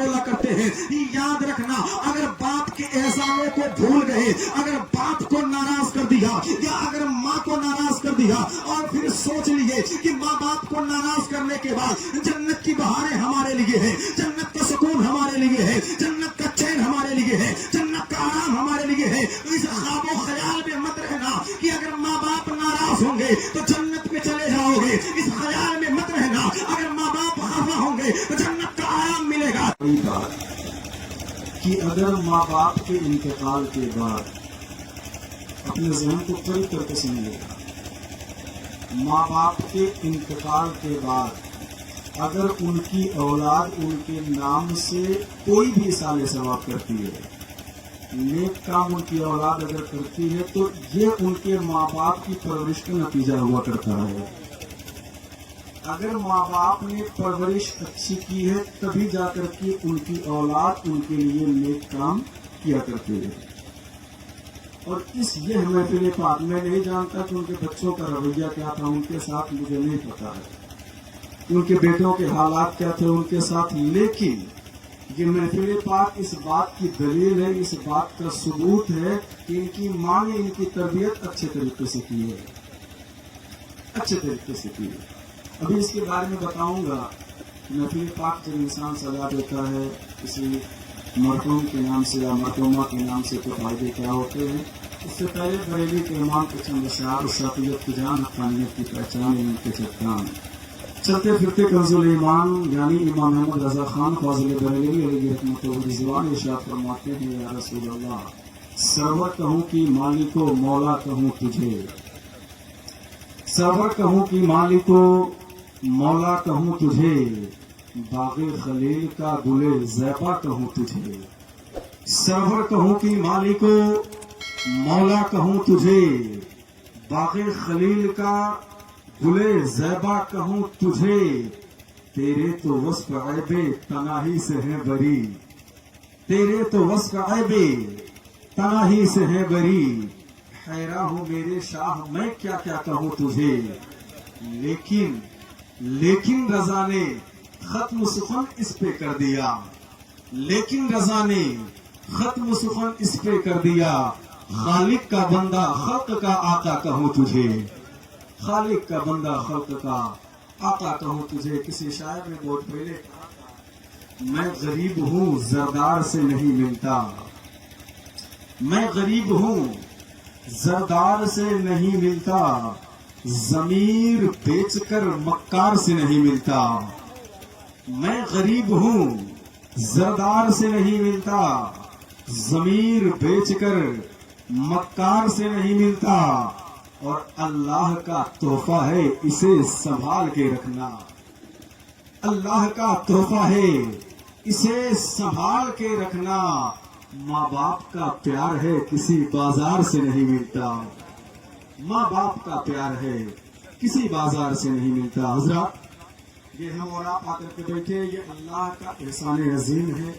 بولا کرتے ہیں، یاد رکھنا اگر باپ کے احسانوں کو بھول گئے، اگر باپ کو ناراض کر دیا یا اگر ماں کو ناراض کر دیا اور پھر سوچ لیے کہ ماں باپ کو ناراض کرنے کے بعد جنت کی بہاریں ہمارے لیے ہے، جنت کا سکون ہمارے لیے ہے، جنت کا چین ہمارے لیے ہے، جنت کا آرام ہمارے لیے ہے، اس خواب و خیال میں مت رہنا کہ اگر ماں باپ ناراض ہوں گے تو جنت میں چلے جاؤ گے، اس خیال میں مت رہنا اگر ماں باپ خفا ہوں گے تو جنت کا آرام ملے گا۔ کہ اگر ماں باپ کے انتقال کے بعد اپنے ذہن کو قریب کر کے سمجھے گا، ماں باپ کے انتقال کے بعد اگر ان کی اولاد ان کے نام سے کوئی بھی اصالِ ثواب کرتی ہے، نیک کام ان کی اولاد اگر کرتی ہے تو یہ ان کے ماں باپ کی پرورش کا نتیجہ ہوا کرتا ہے۔ اگر ماں باپ نے پرورش اچھی کی ہے تبھی جا کر کے ان کی اولاد ان کے لیے نیک کام کیا کرتے ہیں۔ اور اس یہ محفل پاک میں نہیں جانتا کہ ان کے بچوں کا رویہ کیا تھا ان کے ساتھ، مجھے نہیں پتا ہے ان کے بیٹوں کے حالات کیا تھے ان کے ساتھ، لیکن یہ محفل پاک اس بات کی دلیل ہے، اس بات کا ثبوت ہے کہ ان کی ماں نے ان کی تربیت اچھے طریقے سے کی ہے، اچھے طریقے سے کی ہے۔ ابھی اس کے بارے میں بتاؤں گا۔ محفل پاک جب انسان سجا دیتا ہے کسی مرحوم کے نام سے یا مرحومہ کے نام سے تو فائدے کیا ہوتے ہیں؟ اس سے پہلے بریلی کے امام کے چند اشعار، شافعیت کی جان، حقانیت کی پہچان، ان کے چٹان، چلتے پھرتے کنز الایمان یعنی امام احمد رضا خان فاضل بریلوی علیہ رحمۃ و رضوان ارشاد فرماتے ہیں، یا رسول اللہ، سرور کہوں کہ مالک و مولا کہوں تجھے، سرور کہوں کہ مالک و مولا کہوں تجھے، باغ خلیل کا گل زیبا کہوں تجھے، سرور کہوں کہ مالک و مولا کہوں تجھے، باغ خلیل کا گل زیبا کہوں تجھے، تیرے تو وصف عیب تناہی سے ہے بری، تیرے تو وصف عیب تناہی سے ہے بری، حیران ہوں میرے شاہ میں کیا کیا کہوں تجھے، لیکن رضا نے ختم سخن اس پہ کر دیا، لیکن رضا نے ختم سخن اس پہ کر دیا، خالق کا بندہ خلق کا آقا کہوں تجھے، خالق کا بندہ خلق کا آقا کہوں تجھے۔ کسی شاعر نے بہت پہلے کہا، میں غریب ہوں زردار سے نہیں ملتا، میں غریب ہوں زردار سے نہیں ملتا، ضمیر بیچ کر مکار سے نہیں ملتا، میں غریب ہوں زردار سے نہیں ملتا، ضمیر بیچ کر مکار سے نہیں ملتا، اور اللہ کا تحفہ ہے اسے سنبھال کے رکھنا، اللہ کا تحفہ ہے اسے سنبھال کے رکھنا، ماں باپ کا پیار ہے کسی بازار سے نہیں ملتا، ماں باپ کا پیار ہے کسی بازار سے نہیں ملتا۔ حضرات، یہ ہم اور آپ آ کر کے بیٹھے، یہ اللہ کا احسان عظیم ہے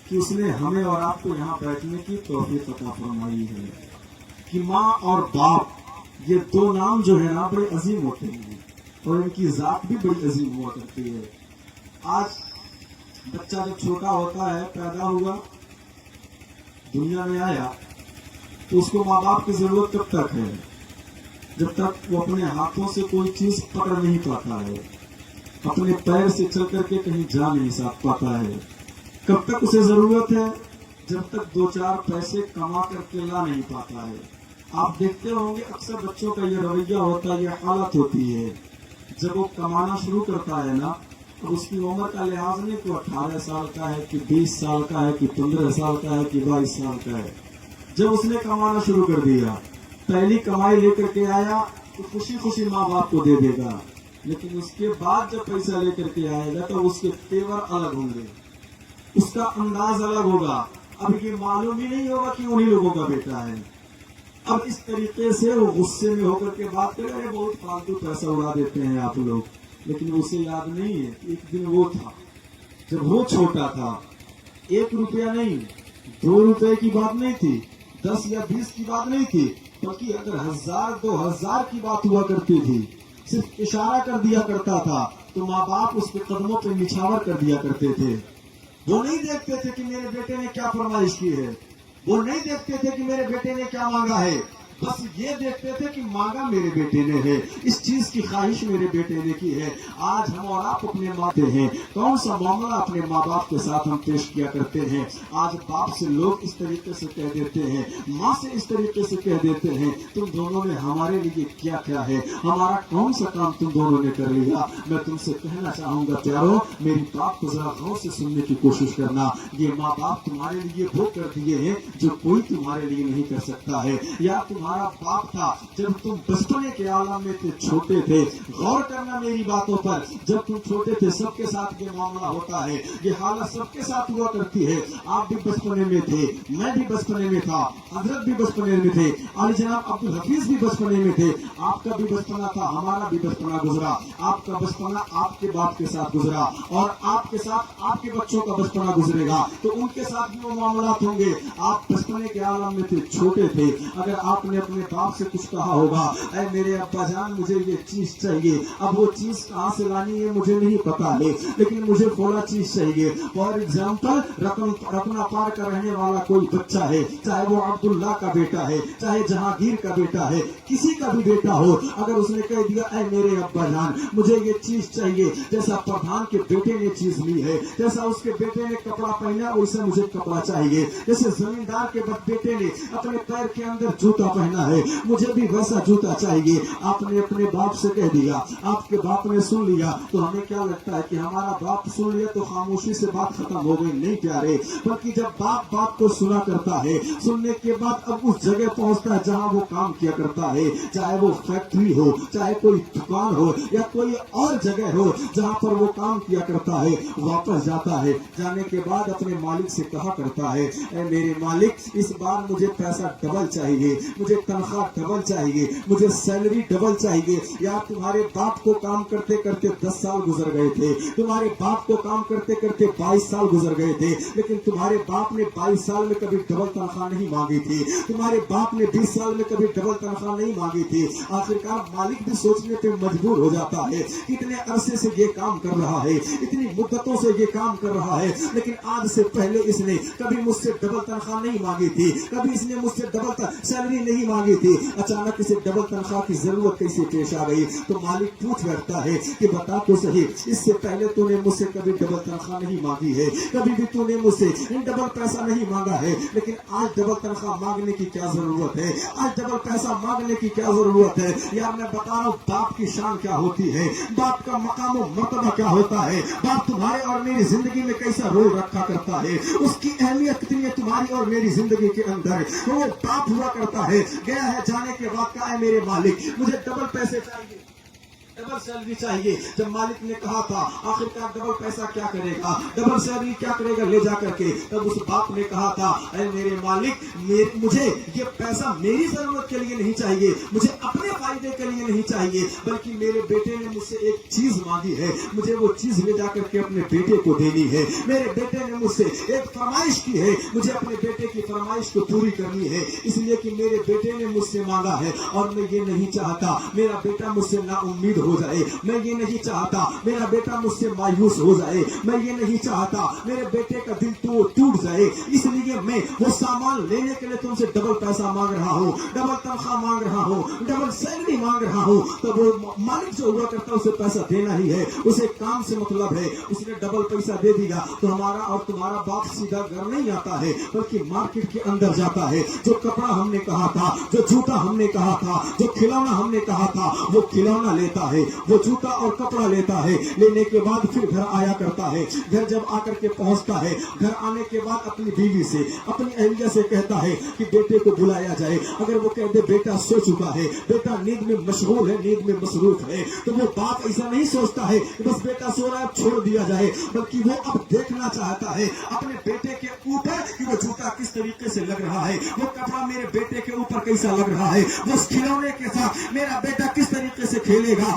کہ اس نے ہمیں اور آپ کو یہاں بیٹھنے کی توفیق عطا فرمائی ہے کہ ماں اور باپ یہ دو نام جو ہے نا بڑے عظیم ہوتے ہیں اور ان کی ذات بھی بڑی عظیم ہوا کرتی ہے۔ آج بچہ جب چھوٹا ہوتا ہے، پیدا ہوا، دنیا میں آیا، تو اس کو ماں باپ کی ضرورت کب تک ہے؟ جب تک وہ اپنے ہاتھوں سے کوئی چیز پکڑ نہیں پاتا ہے، اپنے پیر سے چل کر کے کہیں جا نہیں ساتھ پاتا ہے۔ کب تک اسے ضرورت ہے؟ جب تک دو چار پیسے کما کر کے لا نہیں پاتا ہے۔ آپ دیکھتے ہوں گے اکثر بچوں کا یہ رویہ ہوتا ہے، یہ حالت ہوتی ہے، جب وہ کمانا شروع کرتا ہے نا، تو اس کی عمر کا لحاظ نہیں کہ 18 سال کا ہے کہ 20 سال کا ہے کہ 15 سال کا ہے کہ 22 سال کا ہے۔ جب اس نے کمانا شروع کر دیا، پہلی کمائی لے کر کے آیا تو خوشی خوشی ماں باپ کو دے دے گا، لیکن اس کے بعد جب پیسہ لے کر کے آئے گا تو اس کے تیور الگ ہوں گے، اس کا انداز الگ ہوگا۔ اب یہ معلوم ہی نہیں ہوگا کہ انہی لوگوں کا بیٹا ہے۔ اب اس طریقے سے وہ غصے میں ہو کر کے بات کرے، بہت فالتو پیسہ اڑا دیتے ہیں آپ لوگ، لیکن اسے یاد نہیں ہے ایک دن وہ تھا جب وہ چھوٹا تھا، 1 روپیہ نہیں، 2 روپے کی بات نہیں تھی، 10 یا 20 کی بات نہیں تھی، بلکہ اگر 1000 2000 کی بات ہوا کرتی تھی، صرف اشارہ کر دیا کرتا تھا تو ماں باپ اس کے قدموں پہ نچھاور کر دیا کرتے تھے۔ وہ نہیں دیکھتے تھے کہ میرے بیٹے نے کیا فرمائش کی ہے، وہ نہیں دیکھتے تھے کہ میرے بیٹے نے کیا مانگا ہے، بس یہ دیکھتے تھے کہ مانگا میرے بیٹے نے ہے، اس چیز کی خواہش میرے بیٹے نے کی ہے۔ آج ہم اور آپ اپنے ماتے ہیں، کون سا معاملہ اپنے ماں باپ کے ساتھ ہم پیش کیا کرتے ہیں؟ آج باپ سے لوگ اس طریقے سے کہہ دیتے ہیں، ماں سے اس طریقے سے کہہ دیتے ہیں، تم دونوں نے ہمارے لیے کیا کیا ہے، ہمارا کون سا کام تم دونوں نے کر لیا؟ میں تم سے کہنا چاہوں گا پیارو، میری بات کو ذرا غور سے سننے کی کوشش کرنا۔ یہ ماں باپ تمہارے لیے وہ کر دیے ہیں جو کوئی تمہارے لیے نہیں کر سکتا ہے۔ یا تمہارا باپ تھا جب تم بچپنے کے عالم میں تھے، چھوٹے تھے، غور کرنا میری باتوں پر، جب تم چھوٹے تھے سب کے ساتھ یہ معاملہ ہوتا ہے، یہ حالت سب کے ساتھ ہوا کرتی ہے۔ آپ بھی بچپنے میں تھے، میں بھی بچپنے میں تھا، حضرت بھی بچپنے میں تھے، علی جناب عبد الحفیظ بھی بچپنے میں تھے، آپ کا بھی بچپنا تھا، ہمارا بھی بچپنا گزرا، آپ کا بچپنا آپ کے باپ کے ساتھ گزرا، اور آپ کے ساتھ آپ کے بچوں کا بچپنا گزرے گا، تو ان کے ساتھ بھی وہ معاملات ہوں گے۔ آپ بچپنے کے عالم میں تھے، چھوٹے تھے، اگر آپ نے اپنے باپ سے کچھ کہا ہوگا، اے میرے ابا جان مجھے یہ چیز چاہیے، اب وہ چیز کہاں سے لانی ہے مجھے نہیں پتا ہے، لیکن مجھے فلاں چیز چاہیے۔ فار ایگزامپل، رکنا پار کا رہنے والا کوئی بچہ ہے، چاہے وہ عبداللہ کا بیٹا ہے، چاہے جہانگیر کا بیٹا ہے، کسی کا بھی بیٹا ہو، اگر اس نے کہہ دیا اے میرے ابا جان مجھے یہ چیز چاہیے، جیسا پردھان کے بیٹے نے چیز لی ہے، جیسا اس کے بیٹے نے کپڑا پہنا ویسے مجھے کپڑا چاہیے، جیسے زمیندار کے بیٹے نے اپنے پیر کے اندر جوتا پہنا ہے مجھے بھی ویسا جوتا چاہیے۔ آپ نے اپنے باپ سے کہہ دیا، آپ کے باپ نے سن لیا، تو ہمیں کیا لگتا ہے کہ ہمارا باپ سن لیا تو خاموشی سے بات ختم ہو گئی؟ نہیں پیارے، بلکہ جب باپ بات کو سنا کرتا ہے، سننے کے بعد اب اس جگہ پہنچتا ہے جہاں وہ کام کیا کرتا ہے، چاہے وہ فیکٹری ہو، چاہے کوئی دکان ہو، یا کوئی اور جگہ ہو جہاں پر وہ کام کیا کرتا ہے، واپس جاتا ہے، جانے کے بعد اپنے مالک سے کہا کرتا ہے اے میرے مالک اس بار مجھے پیسہ ڈبل چاہیے، مجھے تنخواہ ڈبل چاہیے، مجھے سیلری ڈبل چاہیے۔ یا تمہارے باپ کو کام کرتے کرتے 10 سال گزر گئے تھے، تمہارے باپ کو کام کرتے کرتے 22 سال گزر گئے تھے، لیکن تمہارے باپ نے 22 سال میں کبھی ڈبل تنخواہ نہیں مانگی تھی، تمہارے باپ نے 20 سال میں کبھی ڈبل تنخواہ نہیں مانگی تھی۔ آخرکار مالک بھی سوچنے پہ مجبور ہو جاتا ہے، اتنے عرصے سے یہ کام کر رہا ہے، اتنی مدتوں سے یہ کام کر رہا ہے، لیکن آج سے پہلے اس نے کبھی مجھ سے ڈبل تنخواہ نہیں مانگی تھی، کبھی اس نے مجھ سے ڈبل سیلری نہیں مانگی تھی، اچانک اسے ڈبل تنخواہ کی ضرورت کیسے پیش آ گئی؟ تو مالک پوچھ بیٹھتا ہے کہ بتا تو صحیح، اس سے پہلے تو نے مجھ سے کبھی ڈبل تنخواہ نہیں مانگی ہے، کبھی بھی تو نے مجھ سے ڈبل پیسہ نہیں مانگا ہے، لیکن آج ڈبل تنخواہ مانگنے کی کیا ضرورت ہے؟ آج ڈبل پیسہ مانگنے کی کیا ضرورت ہے؟ یار میں بتا رہا ہوں باپ کی شان کیا ہوتی ہے، باپ کا مقام و مرتبہ کیا ہوتا ہے، باپ تمہارے اور میری زندگی میں کیسا رول رکھا کرتا ہے، اس کی اہمیت کتنی ہے تمہاری اور میری زندگی کے اندر۔ وہ باپ ہوا کرتا ہے، گیا ہے جانے کے بعد کہا ہے میرے مالک مجھے ڈبل پیسے چاہیے، ڈبل سیلری چاہیے۔ جب مالک نے کہا تھا آخرکار ڈبل پیسہ کیا کرے گا، ڈبل سیلری کیا کرے گا لے جا کر کے، تب اس باپ نے کہا تھا اے میرے مالک مجھے یہ پیسہ میری ضرورت کے لیے نہیں چاہیے، مجھے اپنے فائدے کے لیے نہیں چاہیے، بلکہ میرے بیٹے نے مجھ سے ایک چیز مانگی ہے، مجھے وہ چیز لے جا کر کے اپنے بیٹے کو دینی ہے، میرے بیٹے نے مجھ سے ایک فرمائش کی ہے، مجھے اپنے بیٹے کی فرمائش کو پوری کرنی ہے، اس لیے کہ میرے بیٹے نے مجھ سے مانگا ہے، اور میں یہ نہیں چاہتا میرا بیٹا مجھ سے نا امید ہو جائے، میں یہ نہیں چاہتا میرا بیٹا مجھ سے مایوس ہو جائے، میں یہ نہیں چاہتا میرے بیٹے کا دل ٹوٹ جائے، اس لیے میں وہ سامان لینے کے لیے تم سے ڈبل پیسہ مانگ رہا ہوں، ڈبل تنخواہ مانگ رہا ہوں، ڈبل سیلری مانگ رہا ہوں۔ تو وہ مالک جو ہوا کرتا اسے پیسہ دینا ہی ہے، اسے کام سے مطلب ہے، اس نے ڈبل پیسہ دے دیا تو ہمارا اور تمہارا باپ سیدھا گھر نہیں آتا ہے، بلکہ مارکیٹ کے اندر جاتا ہے، جو کپڑا ہم نے کہا تھا، جو جوتا ہم نے کہا تھا، جو کھلونا ہم نے کہا تھا، وہ کھلونا لیتا ہے، وہ جوتا اور کپڑا لیتا ہے، لینے کے بعد پھر گھر آیا کرتا ہے، گھر جب آ کر کے پہنچتا ہے، گھر آنے کے بعد اپنی بیوی سے اپنی اہلیہ سے کہتا ہے کہ بیٹے کو بلایا جائے، اگر وہ کہہ دے بیٹا سو چکا ہے، بیٹا نیند میں مشغول ہے، نیند میں مصروف ہے، تو وہ باپ ایسا نہیں سوچتا ہے کہ بس بیٹا سو رہا ہے چھوڑ دیا جائے، بلکہ وہ اب دیکھنا چاہتا ہے اپنے بیٹے کے اوپر کہ وہ جوتا کس طریقے سے لگ رہا ہے، وہ کپڑا میرے بیٹے کے اوپر کیسا لگ رہا ہے، وہ اس کھلونے کے ساتھ میرا بیٹا کس طریقے سے کھیلے گا،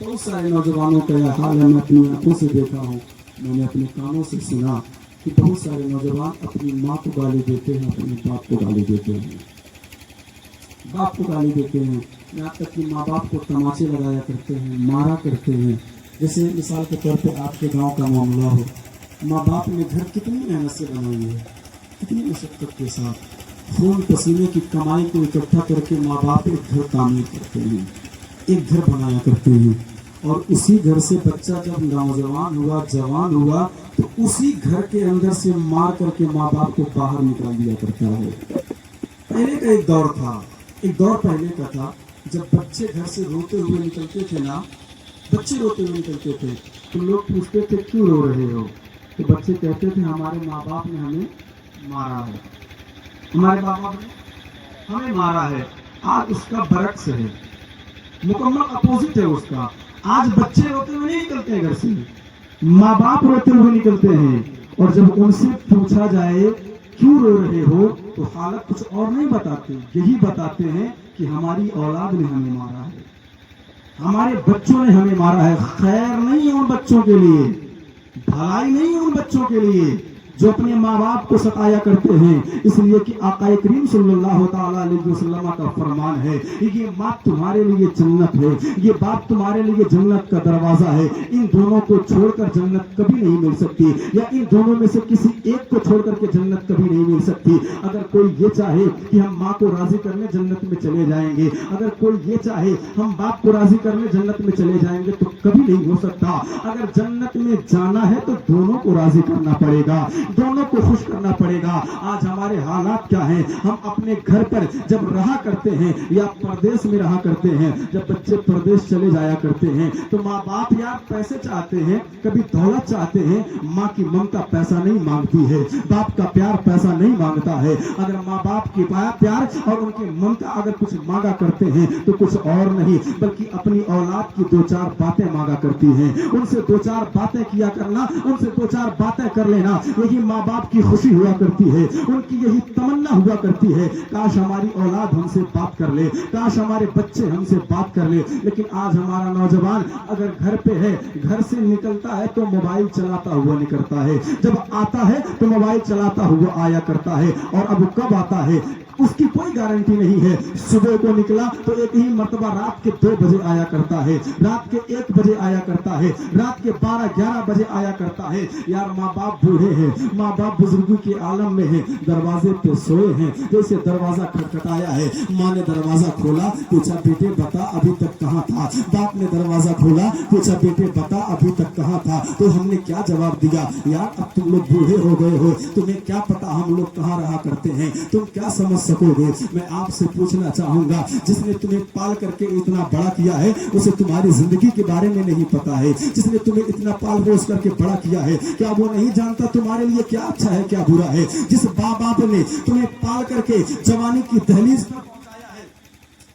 بہت سارے نوجوانوں کا یہ حال ہے، میں اپنی آنکھوں سے دیکھا ہوں، میں نے اپنے کانوں سے سنا کہ بہت سارے نوجوان اپنی ماں کو گالی دیتے ہیں، اپنے باپ کو گالی دیتے ہیں، باپ کو گالی دیتے ہیں، یہاں تک کہ ماں باپ کو تماچے لگایا کرتے ہیں، مارا کرتے ہیں. جیسے مثال کے طور پہ آپ کے گاؤں کا معاملہ ہو، ماں باپ نے گھر کتنی محنت سے بنائی ہے، کتنی مشقت کے ساتھ خون پسینے کی کمائی کو اکٹھا کر کے ماں باپ ایک گھر تعمیر کرتے ہیں، ایک گھر بنایا کرتے ہیں، اور اسی گھر سے بچہ جب نوجوان ہوا، جوان ہوا، تو اسی گھر کے اندر سے مار کر کے ماں باپ کو باہر نکال دیا کرتا ہے. پہلے کا ایک دور تھا، ایک دور پہلے کا تھا جب بچے گھر سے روتے ہوئے نکلتے تھے نا، بچے روتے ہوئے نکلتے تھے تو لوگ پوچھتے تھے کیوں رو رہے ہو، تو بچے کہتے تھے ہمارے ماں باپ نے ہمیں مارا ہے، ہمارے ماں باپ نے ہمیں مارا ہے. آج اس کا برعکس ہے، مکمل اپوزٹ ہے اس کا. آج بچے روتے ہوئے نہیں نکلتے ہیں گھر سے، ماں باپ روتے ہوئے نکلتے ہیں، اور جب ان سے پوچھا جائے کیوں رو رہے ہو تو حالت کچھ اور نہیں بتاتے، یہی بتاتے ہیں کہ ہماری اولاد نے ہمیں مارا ہے، ہمارے بچوں نے ہمیں مارا ہے. خیر نہیں ہے ان بچوں کے لیے، بھلائی نہیں ہے ان بچوں کے لیے جو اپنے ماں باپ کو ستایا کرتے ہیں. اس لیے کہ آقا کریم صلی اللہ تعالیٰ علیہ وسلم کا فرمان ہے، یہ ماں تمہارے لیے جنت ہے، یہ باپ تمہارے لیے جنت کا دروازہ ہے. ان دونوں کو چھوڑ کر جنت کبھی نہیں مل سکتی، یا ان دونوں میں سے کسی ایک کو چھوڑ کر کے جنت کبھی نہیں مل سکتی. اگر کوئی یہ چاہے کہ ہم ماں کو راضی کرنے جنت میں چلے جائیں گے، اگر کوئی یہ چاہے ہم باپ کو راضی کرنے جنت میں چلے جائیں گے، تو کبھی نہیں ہو سکتا. اگر جنت میں جانا ہے تو دونوں کو راضی کرنا پڑے گا، دونوں کو خوش کرنا پڑے گا. آج ہمارے حالات کیا ہیں؟ ہم اپنے گھر پر جب رہا کرتے ہیں یا پردیس میں رہا کرتے ہیں، جب بچے پردیس چلے جایا کرتے ہیں تو ماں باپ یار پیسے چاہتے ہیں، کبھی دولت چاہتے ہیں. ماں کی ممتا پیسہ نہیں مانگتی ہے، باپ کا پیار پیسہ نہیں مانگتا ہے. اگر ماں باپ کی پیار اور ان کی ممتا اگر کچھ مانگا کرتے ہیں تو کچھ اور نہیں بلکہ اپنی اولاد کی دو چار باتیں مانگا کرتی ہیں. ان سے دو چار باتیں کیا کرنا، ان سے دو چار باتیں کر لینا، یہی ماں باپ کی خوشی ہوا کرتی ہے، ان کی یہی تمنا ہوا کرتی ہے. کاش ہماری اولاد ہم سے بات کر لے، کاش ہمارے بچے ہم سے بات کر لے. لیکن آج ہمارا نوجوان اگر گھر پہ ہے، گھر سے نکلتا ہے تو موبائل چلاتا ہوا نکلتا ہے، جب آتا ہے تو موبائل چلاتا ہوا آیا کرتا ہے، اور اب کب آتا ہے اس کی کوئی گارنٹی نہیں ہے. صبح کو نکلا تو ایک ہی مرتبہ رات کے 2 بجے آیا کرتا ہے، رات کے 1 بجے آیا کرتا ہے، رات کے 12-11 بجے آیا کرتا ہے. یار ماں باپ بوڑھے ہیں، ماں باپ بزرگی کے عالم میں ہیں، دروازے پہ سوئے ہیں. جیسے دروازہ کھٹکھٹایا ہے، ماں نے دروازہ کھولا، پوچھا بیٹے بتا ابھی تک کہاں تھا. باپ نے دروازہ کھولا، پوچھا بیٹے بتا ابھی تک کہاں تھا. تو ہم نے کیا جواب دیا؟ یار اب تم لوگ بوڑھے ہو گئے ہو، تمہیں کیا پتا ہم لوگ کہاں رہا کرتے ہیں، تم کیا سمجھ سکو گے. میں آپ سے پوچھنا چاہوں گا، جس نے تمہیں پال کر کے اتنا بڑا کیا ہے اسے تمہاری زندگی کے بارے میں نہیں پتا ہے. جس نے تمہیں اتنا پال پوس کر کے بڑا کیا ہے، کیا وہ نہیں جانتا تمہارے لیے کیا اچھا ہے کیا برا ہے؟ جس باپ نے تمہیں پال کر کے جوانی کی دہلیز پر پہنچایا ہے،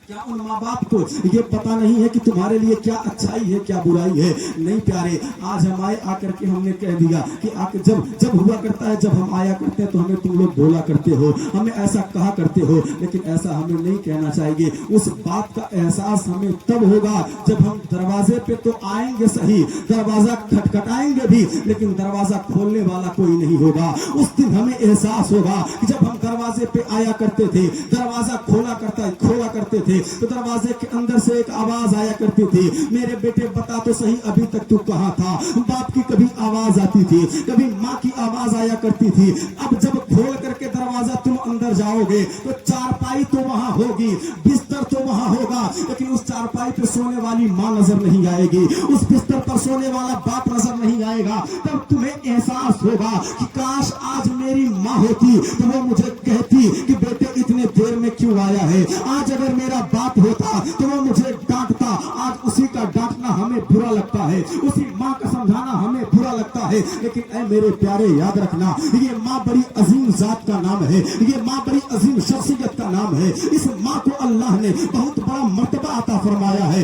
کیا ان ماں باپ کو یہ پتا نہیں ہے کہ تمہارے لیے کیا اچھائی ہے کیا برائی ہے؟ نہیں پیارے، آج ہمارے آ کر کے ہم نے کہہ دیا کہ جب ہوا کرتا ہے، جب ہم آیا کرتے ہیں تو ہمیں تم لوگ بولا کرتے ہو، ہمیں ایسا کہا کرتے ہو. لیکن ایسا ہمیں نہیں کہنا چاہیے. اس بات کا احساس ہمیں تب ہوگا جب ہم دروازے پہ تو آئیں گے صحیح، دروازہ کھٹکھٹائیں گے بھی، لیکن دروازہ کھولنے والا کوئی نہیں ہوگا. اس دن ہمیں احساس ہوگا کہ جب ہم دروازے پہ آیا کرتے تھے، دروازہ کھولا کرتے تھے تو دروازے کے اندر سے ایک آواز آیا کرتی تھی، میرے بیٹے بتا تو صحیح ابھی تک تو کہاں تھا. باپ کی کبھی آواز آتی تھی، کبھی ماں کی آواز آیا کرتی تھی. اب جب کھول کر کے دروازہ تم اندر جاؤ گے تو چارپائی تو وہاں ہوگی، بستر تو وہاں ہوگا، لیکن اس چارپائی پہ سونے والی ماں نظر نہیں آئے گی، اس بستر پر سونے والا باپ نظر نہیں آئے گا. تب تمہیں احساس ہوگا کہ کاش آج میری ماں ہوتی تو وہ مجھے کہتی کہ بیٹے اتنے دیر میں کیوں آیا ہے. آج اگر میرا باپ ہوتا تو وہ مجھے ڈانٹتا. آج اسی کا ڈانٹنا ہمیں برا لگتا ہے، اسی ماں کا سمجھانا ہمیں برا لگتا ہے. لیکن اے میرے پیارے یاد رکھنا، یہ ماں بڑی عظیم ذات کا نام ہے، یہ ماں بڑی عظیم شخصیت کا نام ہے. اس ماں کو اللہ نے بہت بڑا مرتبہ عطا فرمایا ہے،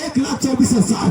1,24,000